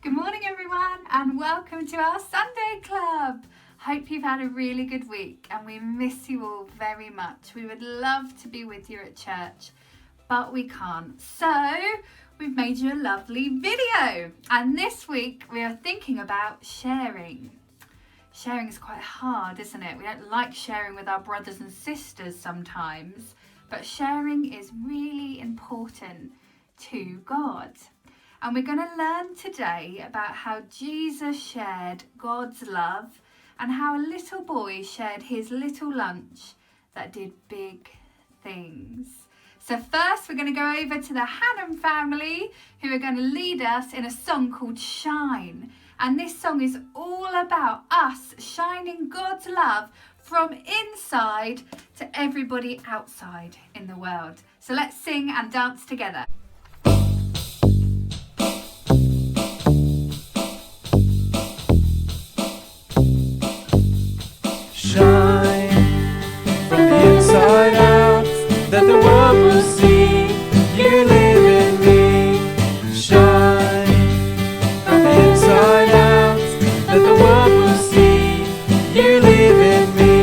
Good morning everyone and welcome to our Sunday Club. Hope you've had a really good week and we miss you all very much. We would love to be with you at church, but we can't. So we've made you a lovely video, and this week we are thinking about sharing. Sharing is quite hard, isn't it? We don't like sharing with our brothers and sisters sometimes, but sharing is really important to God. And we're going to learn today about how Jesus shared God's love and how a little boy shared his little lunch that did big things. So first we're going to go over to the Hannon family, who are going to lead us in a song called Shine. And this song is all about us shining God's love from inside to everybody outside in the world. So let's sing and dance together. Shine from the inside out, that the world will see you live in me. Shine from the inside out, that the world will see you live in me.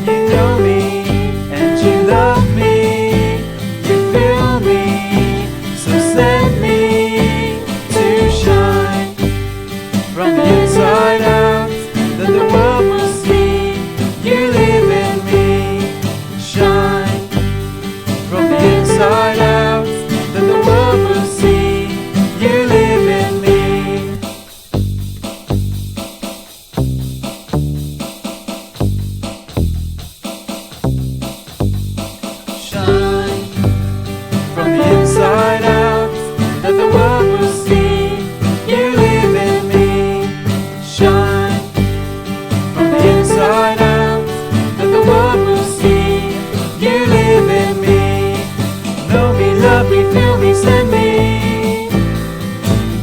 You know me and you love me, you feel me, so send me to shine from the inside out, that the world will see you live in me. Shine from the inside out, that the world will see you live in me. Shine from the inside out, that the world will see you live in me. Shine from the inside out, that the world will see you live in me. Know me, love me, feel me, send me.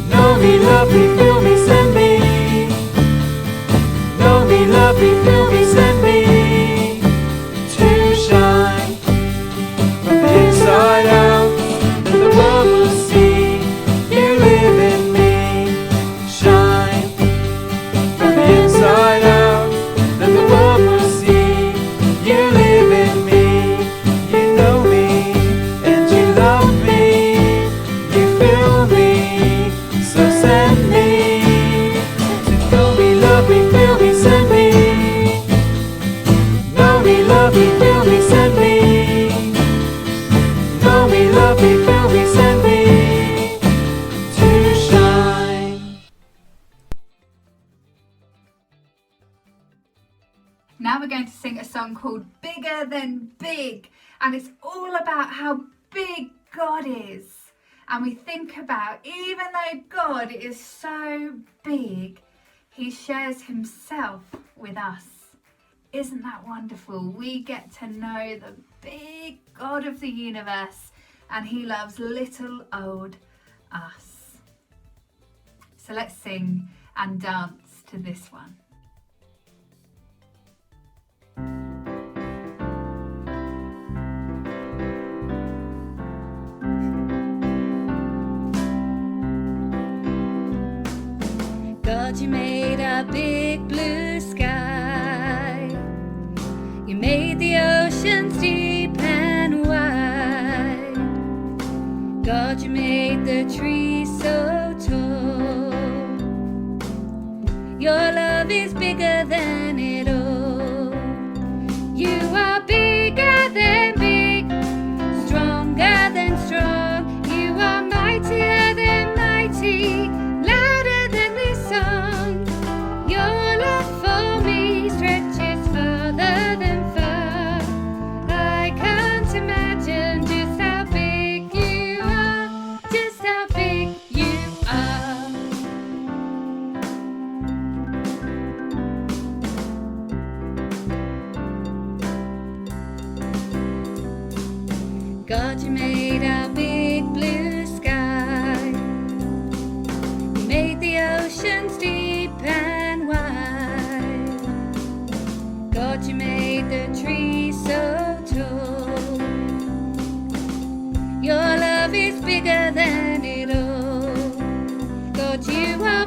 Know me, love me, feel me, send me. Know me, love me, feel me, send me to shine from the inside out, that the world will see you live in me. Shine from the inside out, that the world will see you live in me. You know me and you love me, you feel me, so send me to know me, love me, feel me, send me. Know me, love me, feel me, send me. Know me, love me, feel me, send me to shine. Now we're going to sing a song called Bigger Than Big, and it's all about how big God is. And we think about, even though God is so big, he shares himself with us. Isn't that wonderful? We get to know the big God of the universe, and he loves little old us. So let's sing and dance to this one. God, you made a big blue sky. You made the oceans deep and wide. God, you made the trees so tall. Your love is bigger than it all. You are bigger than big, stronger than strong. You are mightier than mighty, louder than this song. Your love for me stretches farther than far. I can't imagine just how big you are, just how big you are. God, you made a big blue sky. You made the oceans deep and wide. God, you made the trees so tall. Your love is bigger than it all. God, you are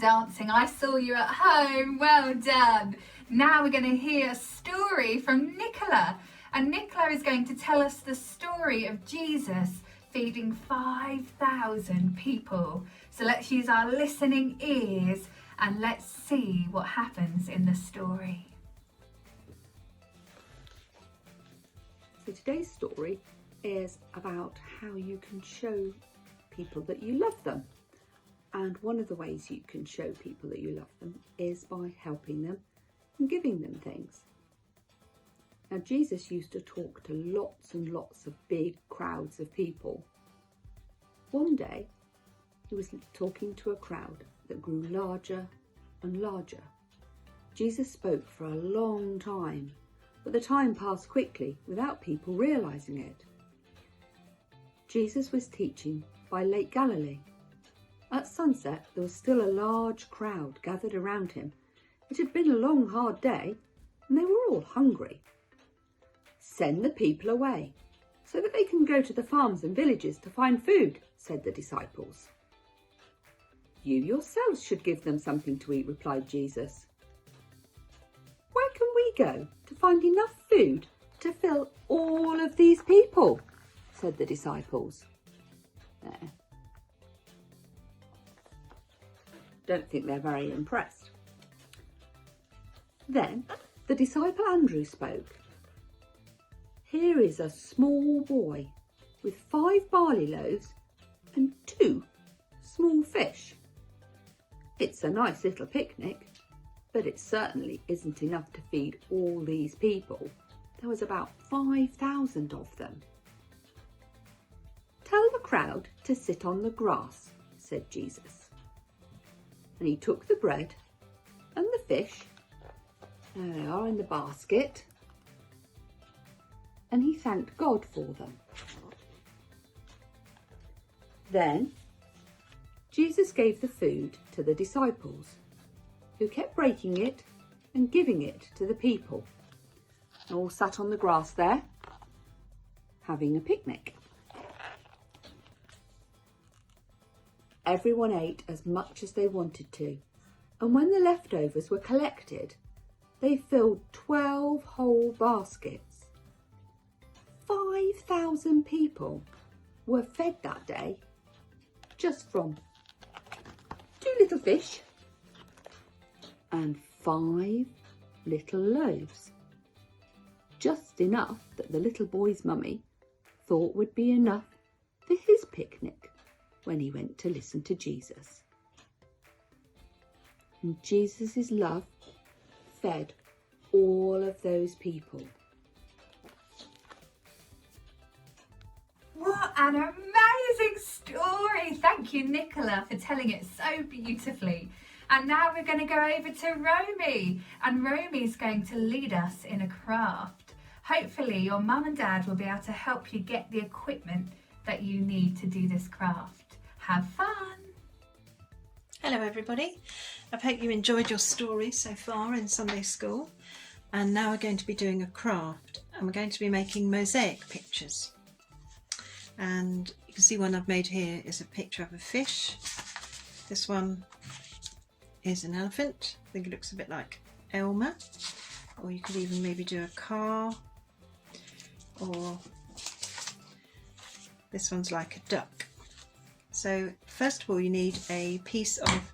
dancing. I saw you at home. Well done. Now we're going to hear a story from Nicola. And Nicola is going to tell us the story of Jesus feeding 5,000 people. So let's use our listening ears and let's see what happens in the story. So today's story is about how you can show people that you love them. And one of the ways you can show people that you love them is by helping them and giving them things. Now, Jesus used to talk to lots and lots of big crowds of people. One day, he was talking to a crowd that grew larger and larger. Jesus spoke for a long time, but the time passed quickly without people realizing it. Jesus was teaching by Lake Galilee. At sunset, there was still a large crowd gathered around him. It had been a long, hard day, and they were all hungry. "Send the people away, so that they can go to the farms and villages to find food," said the disciples. "You yourselves should give them something to eat," replied Jesus. "Where can we go to find enough food to fill all of these people?" said the disciples. Don't think they're very impressed. Then the disciple Andrew spoke. "Here is a small boy with 5 barley loaves and 2 small fish. It's a nice little picnic, but it certainly isn't enough to feed all these people. There was about 5,000 of them." "Tell the crowd to sit on the grass," said Jesus. And he took the bread and the fish, there they are in the basket, and he thanked God for them. Then Jesus gave the food to the disciples, who kept breaking it and giving it to the people. They all sat on the grass there, having a picnic. Everyone ate as much as they wanted to, and when the leftovers were collected, they filled 12 whole baskets. 5,000 people were fed that day just from 2 little fish and 5 little loaves. Just enough that the little boy's mummy thought would be enough for his picnic when he went to listen to Jesus. And Jesus' love fed all of those people. What an amazing story! Thank you, Nicola, for telling it so beautifully. And now we're going to go over to Romy, and Romy's going to lead us in a craft. Hopefully your mum and dad will be able to help you get the equipment that you need to do this craft. Have fun! Hello everybody, I hope you enjoyed your story so far in Sunday school, and now we're going to be doing a craft and we're going to be making mosaic pictures. And you can see one I've made here is a picture of a fish. This one is an elephant. I think it looks a bit like Elmer, or you could even maybe do a car, or this one's like a duck. So first of all you need a piece of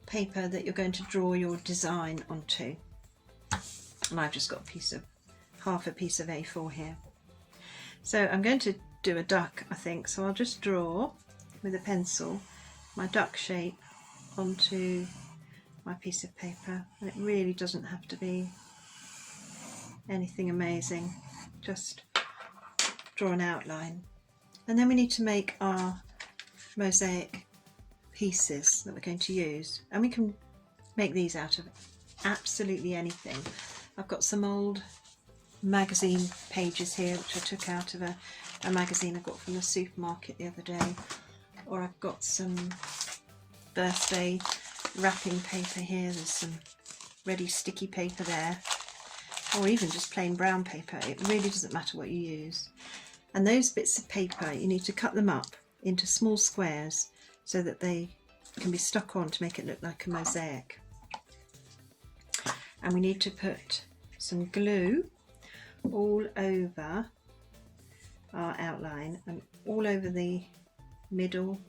paper that you're going to draw your design onto, and I've just got half a piece of A4 here. So I'm going to do a duck, I think, so I'll just draw with a pencil my duck shape onto my piece of paper, and it really doesn't have to be anything amazing, just draw an outline. And then we need to make our mosaic pieces that we're going to use, and we can make these out of absolutely anything. I've got some old magazine pages here which I took out of a magazine I got from the supermarket the other day, or I've got some birthday wrapping paper here, there's some ready sticky paper there, or even just plain brown paper. It really doesn't matter what you use. And those bits of paper, you need to cut them up into small squares so that they can be stuck on to make it look like a mosaic. And we need to put some glue all over our outline and all over the middle,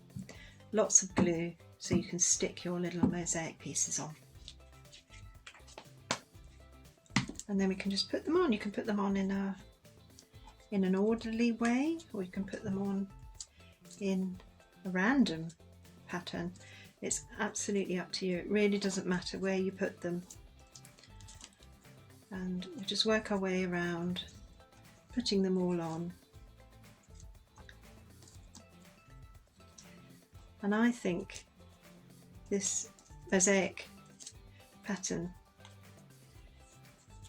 lots of glue so you can stick your little mosaic pieces on. And then we can just put them on. You can put them on in an orderly way, or you can put them on in a random pattern. It's absolutely up to you. It really doesn't matter where you put them. And we just work our way around, putting them all on. And I think this mosaic pattern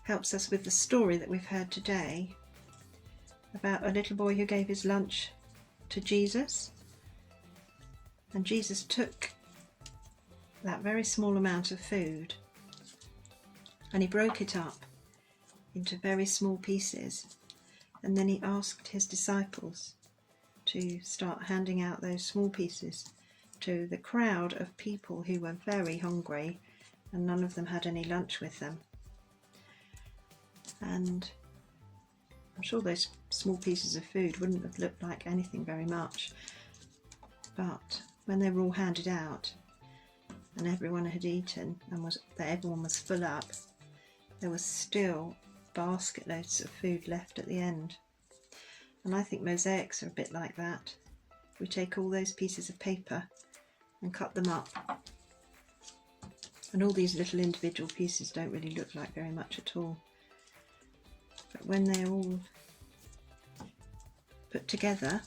helps us with the story that we've heard today about a little boy who gave his lunch to Jesus, and Jesus took that very small amount of food and he broke it up into very small pieces, and then he asked his disciples to start handing out those small pieces to the crowd of people who were very hungry and none of them had any lunch with them. And I'm sure those small pieces of food wouldn't have looked like anything very much, but when they were all handed out and everyone had eaten and everyone was full up, there was still basket loads of food left at the end. And I think mosaics are a bit like that. We take all those pieces of paper and cut them up, and all these little individual pieces don't really look like very much at all, but when they're all put together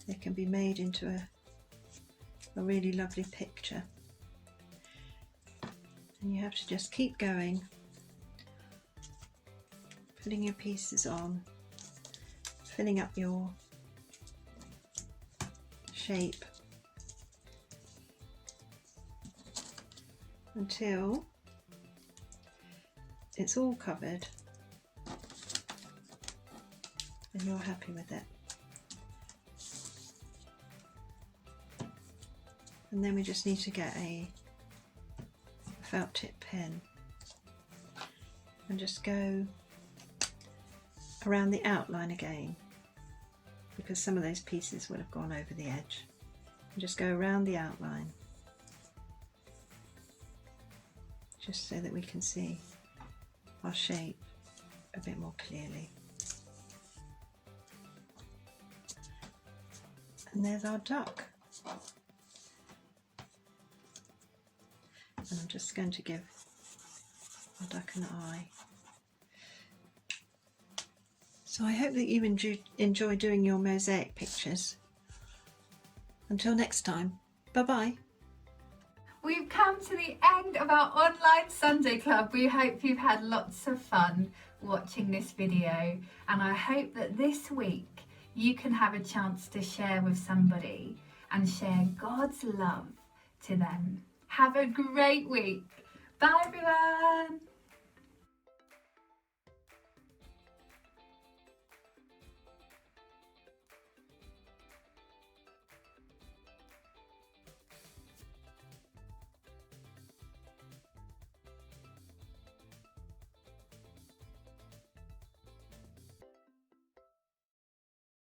they can be made into a really lovely picture. And you have to just keep going, putting your pieces on, filling up your shape until it's all covered and you're happy with it. And then we just need to get a felt tip pen and just go around the outline again, because some of those pieces will have gone over the edge. And just go around the outline just so that we can see our shape a bit more clearly. And there's our duck. And I'm just going to give our duck an eye. So I hope that you enjoy doing your mosaic pictures. Until next time, bye-bye. We've come to the end of our online Sunday Club. We hope you've had lots of fun watching this video, and I hope that this week you can have a chance to share with somebody and share God's love to them. Have a great week. Bye everyone.